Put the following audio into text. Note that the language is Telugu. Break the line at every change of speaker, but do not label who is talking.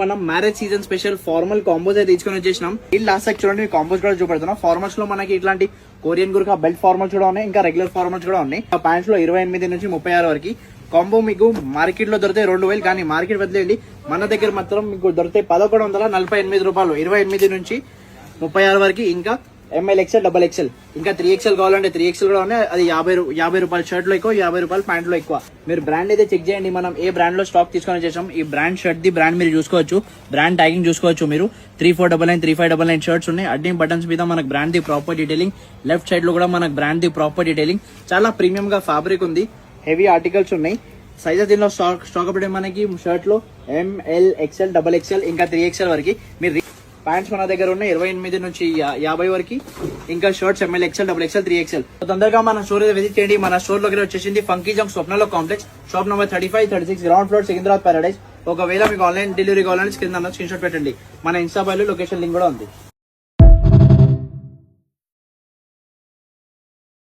మనం marriage season special formal combos అయితే తీసుకొని వచ్చేసినాం. ఈ లాస్ట్ సెక్షన్ చూడండి, కాంబోస్ కూడా చూపెడుతున్నాం. ఫార్మల్స్ లో మనకి ఇట్లాంటి కొరియన్ గురుక బెల్ట్ ఫార్మల్స్ కూడా ఉన్నాయి, ఇంకా రెగ్యులర్ ఫార్మల్స్ కూడా ఉన్నాయి. ప్యాంట్స్ లో 28 నుంచి 36 వరకు కాంబో మీకు మార్కెట్ లో దొరికితే 2000, కానీ మార్కెట్ వదిలేయండి మన దగ్గర మాత్రం మీకు దొరికితే 1148 రూపాయలు. 28 నుంచి 36 వరకు. ఇంకా ఎంఎల్ ఎక్స్ఎల్, డబల్ ఎక్స్ఎల్, ఇంకా 3XL కావాలంటే 3XL కూడా ఉన్నాయి. అది 50 రూపాయలు షర్ట్ లో ఎక్కువ, 50 రూపాయలు ప్యాంట్ లో ఎక్కువ. మీరు బ్రాండ్ అయితే చెక్ చేయండి, మనం ఏ బ్రాండ్ లో స్టాక్ తీసుకొని చేసాం. ఈ బ్రాండ్ షర్ట్ ది బ్రాండ్ మీరు చూసుకోవచ్చు, బ్రాండ్ ట్యాగింగ్ చూసుకోవచ్చు. మీరు 3499, 3599 షర్ట్స్ ఉన్నాయి. అడ్డింగ్ బటన్స్ మీద మనకు brand the proper detailing, left side లో కూడా మనకు బ్రాండ్ ది ప్రాపర్ డీటెయిలింగ్. చాలా ప్రీమియం గా ఫ్యాబ్రిక్ ఉంది, హెవీ ఆర్టికల్స్ ఉన్నాయి. సైజెస్ దీనిలో స్టాక్ అప్పుడే మనకి షర్ట్ లో ఎంఎల్, ఎక్స్ఎల్, డబల్ ఎక్స్ఎల్, ఇంకా 3XL వరకు. మీరు ప్యాంట్స్ మన దగ్గర ఉన్నాయి 28 నుంచి 50 వరకు. ఇంకా shirts ML, XL, double XL, 3XL. తొందరగా మన స్టోర్ విజిట్ చేయండి. మన స్టోర్ లోకి వచ్చేసింది ఫంకీ జంక్ స్వప్నలో complex, shop number 35, 36, ground floor, Secunderabad Paradise. ఒకవేళ మీకు ఆన్లైన్ డెలివరీ కావాలని కింద స్క్రీన్ షాట్ పెట్టండి. మన ఇన్స్టా బైలో లొకేషన్ లింక్ కూడా ఉంది.